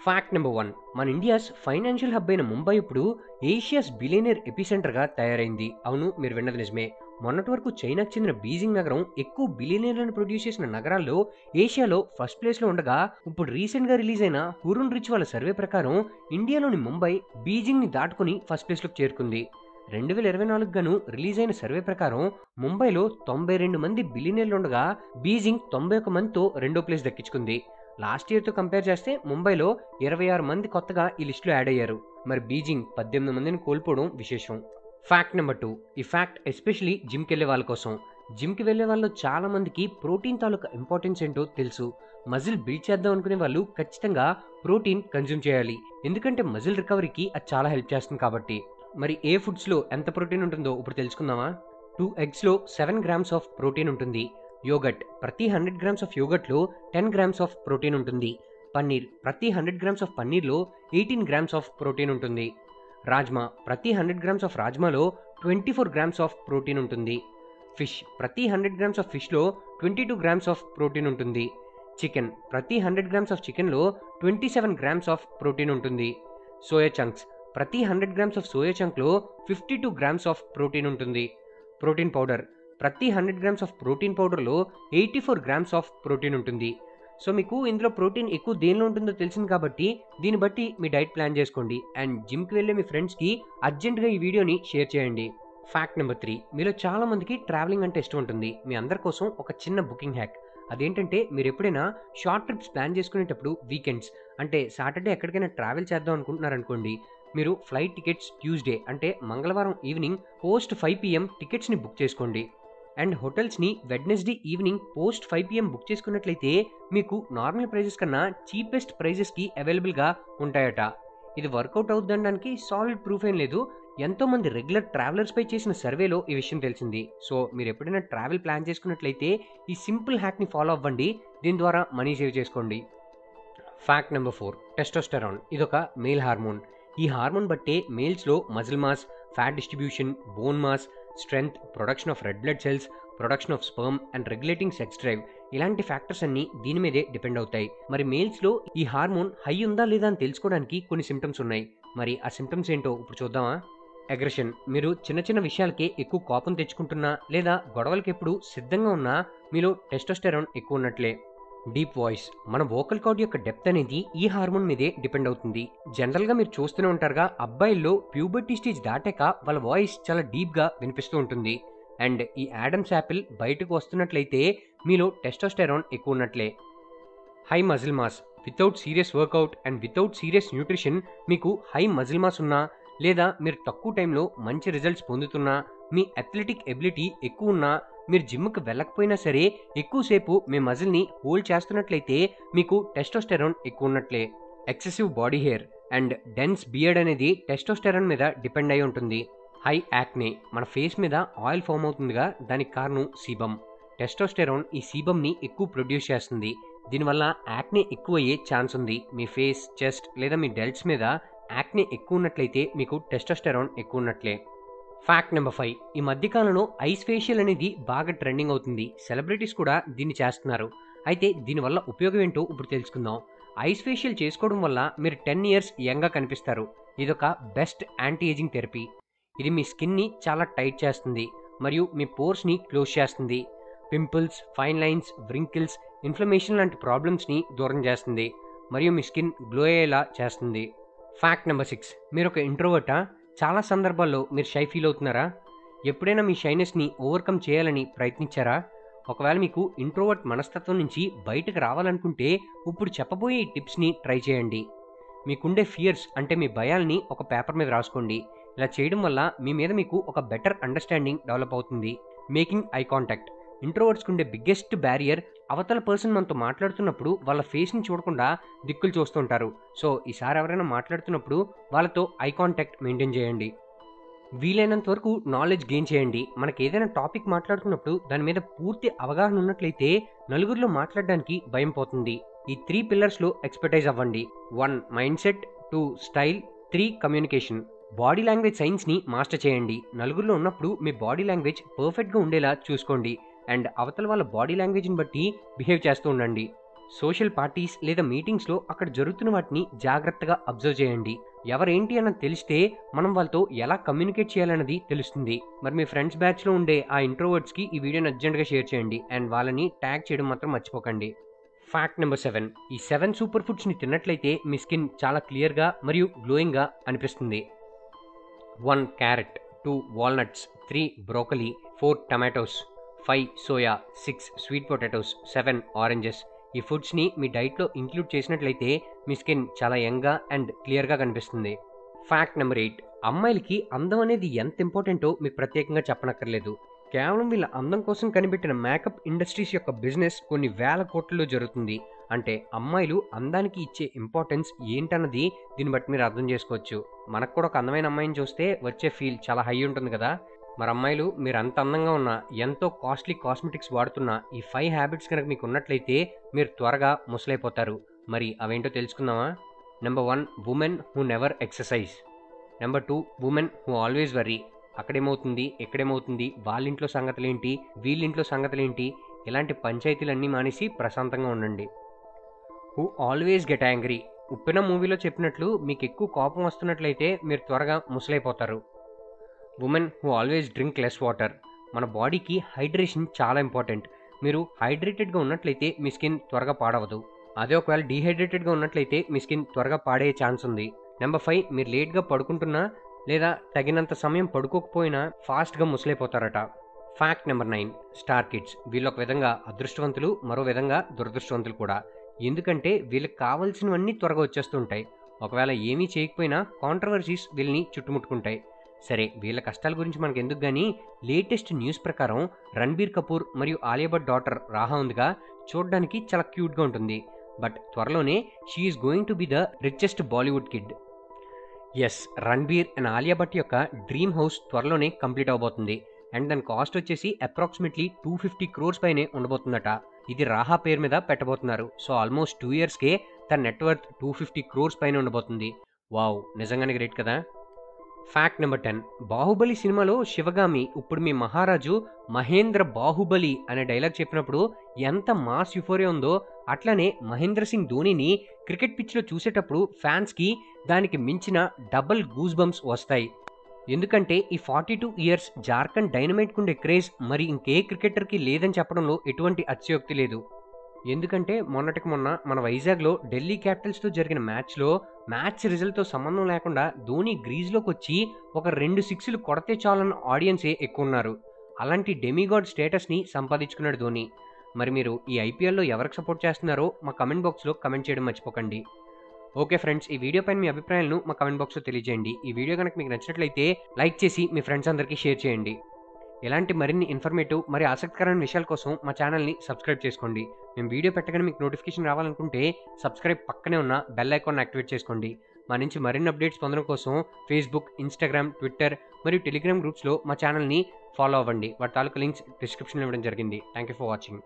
Fact number 1. మన India's financial hub అయిన ముంబై ఇప్పుడు ఏషియాస్ బిలియనీర్ ఎపిసెంటర్గా తయారైంది. అవును, మీరు విన్నది నిజమే. మొన్నటి వరకు చైనాకు చెందిన బీజింగ్ నగరం ఎక్కువ బిలియనీర్లను ప్రొడ్యూస్ చేసిన నగరాల్లో ఏషియాలో ఫస్ట్ ప్లేస్లో ఉండగా, ఇప్పుడు రీసెంట్గా రిలీజ్ అయిన హురున్ రిచ్ వాళ్ళ సర్వే ప్రకారం ఇండియాలోని ముంబై బీజింగ్ని దాటుకుని ఫస్ట్ ప్లేస్లోకి చేరుకుంది. 2024 గాను రిలీజ్ అయిన సర్వే ప్రకారం ముంబైలో 92 మంది బిలియనీర్లు ఉండగా, బీజింగ్ 91 మందితో రెండో ప్లేస్ దక్కించుకుంది. లాస్ట్ ఇయర్తో కంపేర్ చేస్తే ముంబైలో 26 మంది కొత్తగా ఈ లిస్టులో యాడ్ అయ్యారు. మరి బీజింగ్ 18 మందిని కోల్పోవడం విశేషం. Fact number 2. ఈ ఫ్యాక్ట్ ఎస్పెషలీ జిమ్కి వెళ్ళే వాళ్ళ కోసం. జిమ్కి వెళ్ళే వాళ్ళు చాలా మందికి ప్రోటీన్ తాలూకా ఇంపార్టెన్స్ ఏంటో తెలుసు. మజిల్ బిల్డ్ చేద్దాం అనుకునే వాళ్ళు ఖచ్చితంగా ప్రోటీన్ కన్జ్యూమ్ చేయాలి. ఎందుకంటే మజిల్ రికవరీకి అది చాలా హెల్ప్ చేస్తుంది కాబట్టి. మరి ఏ ఫుడ్స్లో ఎంత ప్రోటీన్ ఉంటుందో ఇప్పుడు తెలుసుకుందామా? 2 ఎగ్స్లో 7 గ్రామ్స్ ఆఫ్ ప్రోటీన్ ఉంటుంది. యోగట్ ప్రతి 100 గ్రామ్స్ ఆఫ్ యోగట్లో 10 గ్రామ్స్ ఆఫ్ ప్రోటీన్ ఉంటుంది. పన్నీర్ ప్రతి 100 గ్రామ్స్ ఆఫ్ పన్నీర్లో 18 గ్రామ్స్ ఆఫ్ ప్రోటీన్ ఉంటుంది. రాజ్మా ప్రతి 100 గ్రామ్స్ ఆఫ్ రాజ్మాలో 24 గ్రామ్స్ ఆఫ్ ప్రోటీన్ ఉంటుంది. ఫిష్ ప్రతి 100 గ్రామ్స్ ఆఫ్ ఫిష్లో 22 గ్రామ్స్ ఆఫ్ ప్రోటీన్ ఉంటుంది. చికెన్ ప్రతి 100 గ్రామ్స్ ఆఫ్ చికెన్లో 27 గ్రామ్స్ ఆఫ్ ప్రోటీన్ ఉంటుంది. సోయా చంక్స్ ప్రతి 100 గ్రామ్స్ ఆఫ్ సోయా చంక్లో 52 గ్రామ్స్ ఆఫ్ ప్రోటీన్ ఉంటుంది. ప్రోటీన్ పౌడర్ ప్రతి 100 గ్రామ్స్ ఆఫ్ ప్రోటీన్ పౌడర్లో 84 గ్రామ్స్ ఆఫ్ ప్రోటీన్ ఉంటుంది. సో మీకు ఇందులో ప్రోటీన్ ఎక్కువ దేనిలో ఉంటుందో తెలిసింది కాబట్టి దీన్ని బట్టి మీ డైట్ ప్లాన్ చేసుకోండి. అండ్ జిమ్కి వెళ్ళే మీ ఫ్రెండ్స్కి అర్జెంటుగా ఈ వీడియోని షేర్ చేయండి. Fact number 3. మీలో చాలా మందికి ట్రావెలింగ్ అంటే ఇష్టం ఉంటుంది. మీ అందరి కోసం ఒక చిన్న బుకింగ్ హ్యాక్. అదేంటంటే, మీరు ఎప్పుడైనా షార్ట్ ట్రిప్స్ ప్లాన్ చేసుకునేటప్పుడు వీకెండ్స్ అంటే సాటర్డే ఎక్కడికైనా ట్రావెల్ చేద్దాం అనుకుంటున్నారనుకోండి, మీరు ఫ్లైట్ టికెట్స్ ట్యూస్డే అంటే మంగళవారం ఈవినింగ్ పోస్ట్ 5 PM టికెట్స్ని బుక్ చేసుకోండి. అండ్ హోటల్స్ని Wednesday evening post 5 PM book చేసుకున్నట్లయితే మీకు నార్మల్ ప్రైజెస్ కన్నా చీపెస్ట్ ప్రైజెస్కి అవైలబుల్గా ఉంటాయట. ఇది వర్కౌట్ అవుతుందనడానికి సాలిడ్ ప్రూఫ్ ఏం లేదు. ఎంతోమంది రెగ్యులర్ ట్రావెలర్స్పై చేసిన సర్వేలో ఈ విషయం తెలిసింది. సో మీరు ఎప్పుడైనా ట్రావెల్ ప్లాన్ చేసుకున్నట్లయితే ఈ సింపుల్ హ్యాక్ని ఫాలో అవ్వండి. దీని ద్వారా మనీ సేవ్ చేసుకోండి. Fact number 4. టెస్టోస్టెరాన్ ఇదొక మేల్ హార్మోన్. ఈ హార్మోన్ బట్టే మేల్స్లో muscle mass, fat distribution, bone mass, strength, production of red blood cells, production of sperm and regulating sex drive ఇలాంటి ఫ్యాక్టర్స్ అన్ని దీని మీదే డిపెండ్ అవుతాయి. మరి మేల్స్లో ఈ హార్మోన్ హై ఉందా లేదా అని తెలుసుకోవడానికి కొన్ని సిమ్టమ్స్ ఉన్నాయి. మరి ఆ సిమ్టమ్స్ ఏంటో ఇప్పుడు చూద్దామా? అగ్రెషన్ మీరు చిన్న చిన్న విషయాలకే ఎక్కువ కోపం తెచ్చుకుంటున్నా లేదా గొడవలకి ఎప్పుడు సిద్ధంగా ఉన్నా మీలో టెస్టోస్టెరాన్ ఎక్కువ ఉన్నట్లే. డీప్ వాయిస్ మన వోకల్ కార్డ్ యొక్క డెప్త్ అనేది ఈ హార్మోన్ మీదే డిపెండ్ అవుతుంది. జనరల్గా మీరు చూస్తూనే ఉంటారుగా, అబ్బాయిల్లో ప్యూబర్టీ స్టేజ్ దాటాక వాళ్ళ వాయిస్ చాలా డీప్గా వినిపిస్తూ ఉంటుంది. అండ్ ఈ యాడమ్స్ యాపిల్ బయటకు వస్తున్నట్లయితే మీలో టెస్టోస్టెరాన్ ఎక్కువ ఉన్నట్లే. High muscle mass without serious workout and without serious nutrition మీకు హై మజిల్ మాస్ ఉన్నా లేదా మీరు తక్కువ టైంలో మంచి రిజల్ట్స్ పొందుతున్నా, మీ అథ్లెటిక్ ఎబిలిటీ ఎక్కువ ఉన్నా, మీరు జిమ్కి వెళ్ళకపోయినా సరే ఎక్కువసేపు మీ మజిల్ని హోల్డ్ చేస్తున్నట్లయితే మీకు టెస్టోస్టెరాన్ ఎక్కువ ఉన్నట్లే. Excessive body hair and dense beard అనేది టెస్టోస్టెరాన్ మీద డిపెండ్ అయి ఉంటుంది. హై యాక్నే మన ఫేస్ మీద ఆయిల్ ఫామ్ అవుతుందిగా, దానికి కారణం సీబమ్. టెస్టోస్టెరాన్ ఈ సీబమ్ని ఎక్కువ ప్రొడ్యూస్ చేస్తుంది. దీనివల్ల యాక్నే ఎక్కువ అయ్యే ఛాన్స్ ఉంది. మీ ఫేస్, చెస్ట్ లేదా మీ డెల్ట్స్ మీద యాక్నే ఎక్కువ ఉన్నట్లయితే మీకు టెస్టోస్టెరాన్ ఎక్కువ ఉన్నట్లే. Fact number 5. ఈ మధ్యకాలంలో ఐస్ ఫేషియల్ అనేది బాగా ట్రెండింగ్ అవుతుంది. సెలబ్రిటీస్ కూడా దీన్ని చేస్తున్నారు. అయితే దీనివల్ల ఉపయోగం ఏంటో ఇప్పుడు తెలుసుకుందాం. ఐస్ ఫేషియల్ చేసుకోవడం వల్ల మీరు 10 ఇయర్స్ యంగ్గా కనిపిస్తారు. ఇదొక బెస్ట్ యాంటీ ఏజింగ్ థెరపీ. ఇది మీ స్కిన్ని చాలా టైట్ చేస్తుంది మరియు మీ పోర్స్ని క్లోజ్ చేస్తుంది. Pimples, fine lines, wrinkles, inflammation లాంటి ప్రాబ్లమ్స్ని దూరం చేస్తుంది మరియు మీ స్కిన్ గ్లో అయ్యేలా చేస్తుంది. Fact number 6. మీరు ఒక ఇంట్రోవర్టా? చాలా సందర్భాల్లో మీరు షై ఫీల్ అవుతున్నారా? ఎప్పుడైనా మీ షైనెస్ని ఓవర్కమ్ చేయాలని ప్రయత్నించారా? ఒకవేళ మీకు ఇంట్రోవర్ట్ మనస్తత్వం నుంచి బయటకు రావాలనుకుంటే ఇప్పుడు చెప్పబోయే ఈ టిప్స్ని ట్రై చేయండి. మీకుండే ఫియర్స్ అంటే మీ భయాల్ని ఒక పేపర్ మీద రాసుకోండి. ఇలా చేయడం వల్ల మీ మీద మీకు ఒక బెటర్ అండర్స్టాండింగ్ డెవలప్ అవుతుంది. మేకింగ్ ఐ కాంటాక్ట్ ఇంట్రోవర్ట్స్కి ఉండే బిగ్గెస్ట్ బ్యారియర్ అవతల పర్సన్ మనతో మాట్లాడుతున్నప్పుడు వాళ్ళ ఫేస్ని చూడకుండా దిక్కులు చూస్తుంటారు. సో ఈసారి ఎవరైనా మాట్లాడుతున్నప్పుడు వాళ్ళతో ఐ కాంటాక్ట్ మెయింటైన్ చేయండి. వీలైనంత వరకు నాలెడ్జ్ గెయిన్ చేయండి. మనకి ఏదైనా టాపిక్ మాట్లాడుతున్నప్పుడు దాని మీద పూర్తి అవగాహన ఉన్నట్లయితే నలుగురిలో మాట్లాడడానికి భయం పోతుంది. ఈ 3 పిల్లర్స్లో ఎక్స్పర్టైజ్ అవ్వండి. 1 mind set, 2 style, 3 communication. Body language సైన్స్ని మాస్టర్ చేయండి. నలుగురిలో ఉన్నప్పుడు మీ బాడీ లాంగ్వేజ్ పర్ఫెక్ట్గా ఉండేలా చూసుకోండి. అండ్ అవతల వాళ్ళ బాడీ లాంగ్వేజ్ని బట్టి బిహేవ్ చేస్తూ ఉండండి. సోషల్ పార్టీస్ లేదా మీటింగ్స్లో అక్కడ జరుగుతున్న వాటిని జాగ్రత్తగా అబ్జర్వ్ చేయండి. ఎవరేంటి అన్నది తెలిస్తే మనం వాళ్ళతో ఎలా కమ్యూనికేట్ చేయాలన్నది తెలుస్తుంది. మరి మీ ఫ్రెండ్స్ బ్యాచ్లో ఉండే ఆ ఇంట్రోవర్ట్స్కి ఈ వీడియోని అర్జెంట్గా షేర్ చేయండి అండ్ వాళ్ళని ట్యాగ్ చేయడం మాత్రం మర్చిపోకండి. Fact number 7. ఈ 7 సూపర్ ఫుడ్స్ని తిన్నట్లయితే మీ స్కిన్ చాలా క్లియర్గా మరియు గ్లోయింగ్గా అనిపిస్తుంది. 1 carrot, 2 walnuts, 3 broccoli, 4 tomatoes, 5 soya, 6 sweet potatoes, 7 oranges. ఈ ఫుడ్స్ని మీ డైట్లో ఇంక్లూడ్ చేసినట్లయితే మీ స్కిన్ చాలా యంగ్గా అండ్ క్లియర్గా కనిపిస్తుంది. Fact number 8. అమ్మాయిలకి అందం అనేది ఎంత ఇంపార్టెంటో మీకు ప్రత్యేకంగా చెప్పనక్కర్లేదు. కేవలం వీళ్ళ అందం కోసం కనిపెట్టిన మేకప్ ఇండస్ట్రీస్ యొక్క బిజినెస్ కొన్ని వేల కోట్లలో జరుగుతుంది. అంటే అమ్మాయిలు అందానికి ఇచ్చే ఇంపార్టెన్స్ ఏంటన్నది దీన్ని బట్టి మీరు అర్థం చేసుకోవచ్చు. మనకు కూడా ఒక అందమైన అమ్మాయిని చూస్తే వచ్చే ఫీల్ చాలా హై ఉంటుంది కదా. మరి అమ్మాయిలు మీరు అంత అందంగా ఉన్న ఎంతో కాస్ట్లీ కాస్మెటిక్స్ వాడుతున్న ఈ 5 హ్యాబిట్స్ కనుక మీకు ఉన్నట్లయితే మీరు త్వరగా ముసలైపోతారు. మరి అవేంటో తెలుసుకుందామా? Number 1, women who never exercise. Number 2, women who always worry. అక్కడేమవుతుంది, ఎక్కడేమవుతుంది, వాళ్ళింట్లో సంగతులేంటి, వీళ్ళింట్లో సంగతులేంటి, ఇలాంటి పంచాయతీలన్నీ మానేసి ప్రశాంతంగా ఉండండి. Who always get angry. Uppena మూవీలో చెప్పినట్లు మీకు ఎక్కువ కోపం వస్తున్నట్లయితే మీరు త్వరగా ముసలైపోతారు. Women who always drink less water. మన బాడీకి హైడ్రేషన్ చాలా ఇంపార్టెంట్. మీరు హైడ్రేటెడ్గా ఉన్నట్లయితే మీ స్కిన్ త్వరగా పాడవదు. అదే ఒకవేళ డీహైడ్రేటెడ్గా ఉన్నట్లయితే మీ స్కిన్ త్వరగా పాడే ఛాన్స్ ఉంది. నెంబర్ 5, మీరు లేట్గా పడుకుంటున్నా లేదా తగినంత సమయం పడుకోకపోయినా ఫాస్ట్గా ముసలైపోతారట. Fact number 9, star kids. వీళ్ళు ఒక విధంగా అదృష్టవంతులు, మరో విధంగా దురదృష్టవంతులు కూడా. ఎందుకంటే వీళ్ళకి కావాల్సినవన్నీ త్వరగా వచ్చేస్తుంటాయి. ఒకవేళ ఏమీ చేయకపోయినా కాంట్రవర్సీస్ వీళ్ళని చుట్టుముట్టుకుంటాయి. సరే, వీళ్ళ కష్టాల గురించి మనకు ఎందుకు కానీ, లేటెస్ట్ న్యూస్ ప్రకారం రణబీర్ కపూర్ మరియు ఆలియా భట్ డాటర్ రాహా ఉందిగా, చూడడానికి చాలా క్యూట్గా ఉంటుంది. బట్ త్వరలోనే she is going to be the richest Bollywood kid. Yes, Ranbir and Alia Bhatt యొక్క డ్రీమ్ హౌస్ త్వరలోనే కంప్లీట్ అవబోతుంది. అండ్ దాని కాస్ట్ వచ్చేసి అప్రాక్సిమేట్లీ 250 crores పైనే ఉండబోతుందట. ఇది రాహా పేరు మీద పెట్టబోతున్నారు. సో ఆల్మోస్ట్ 2 yearsకే తన నెట్వర్త్ 250 crores పైన ఉండబోతుంది. వావ్, నిజంగానే గ్రేట్ కదా. ఫ్యాక్ట్ నెంబర్ 10, బాహుబలి సినిమాలో శివగామి ఇప్పుడు మీ మహారాజు మహేంద్ర బాహుబలి అనే డైలాగ్ చెప్పినప్పుడు ఎంత మాస్ యుఫోరియా ఉందో, అట్లానే మహేంద్ర సింగ్ ధోనిని క్రికెట్ పిచ్లో చూసేటప్పుడు ఫ్యాన్స్కి దానికి మించిన డబుల్ గూస్ బంప్స్ వస్తాయి. ఎందుకంటే ఈ 42 years జార్ఖండ్ డైనమైట్ ఉండే క్రేజ్ మరి ఇంకే క్రికెటర్కి లేదని చెప్పడంలో ఎటువంటి అతిశయోక్తి లేదు. ఎందుకంటే మొన్నటికి మొన్న మన వైజాగ్లో ఢిల్లీ క్యాపిటల్స్తో జరిగిన మ్యాచ్ రిజల్ట్తో సంబంధం లేకుండా ధోని గ్రీజ్లోకి వచ్చి ఒక 2 6లు కొడితే చాలన్న ఆడియన్సే ఎక్కువ ఉన్నారు. అలాంటి డెమిగాడ్ స్టేటస్ని సంపాదించుకున్నాడు ధోని. మరి మీరు ఈ ఐపీఎల్లో ఎవరికి సపోర్ట్ చేస్తున్నారో మా కమెంట్ బాక్స్లో కమెంట్ చేయడం మర్చిపోకండి. ఓకే ఫ్రెండ్స్, ఈ వీడియో పైన మీ అభిప్రాయాలను మా కమెంట్ బాక్స్లో తెలియజేయండి. ఈ వీడియో కనుక మీకు నచ్చినట్లయితే లైక్ చేసి మీ ఫ్రెండ్స్ అందరికీ షేర్ చేయండి. ఇలాంటి మరిన్ని ఇన్ఫర్మేటివ్ మరి ఆసక్తికరమైన విషయాల కోసం మా ఛానల్ని సబ్స్క్రైబ్ చేసుకోండి. మేము వీడియో పెట్టగానే మీకు నోటిఫికేషన్ రావాలనుకుంటే సబ్స్క్రైబ్ పక్కనే ఉన్న బెల్ ఐకాన్ యాక్టివేట్ చేసుకోండి. మా నుంచి మరిన్ని అప్డేట్స్ పొందడం కోసం ఫేస్బుక్, ఇన్స్టాగ్రామ్, ట్విట్టర్ మరియు టెలిగ్రామ్ గ్రూప్స్లో మా ఛానల్ని ఫాలో అవ్వండి. వాటి తాలూకు లింక్స్ డిస్క్రిప్షన్లో ఇవ్వడం జరిగింది. Thank you for watching.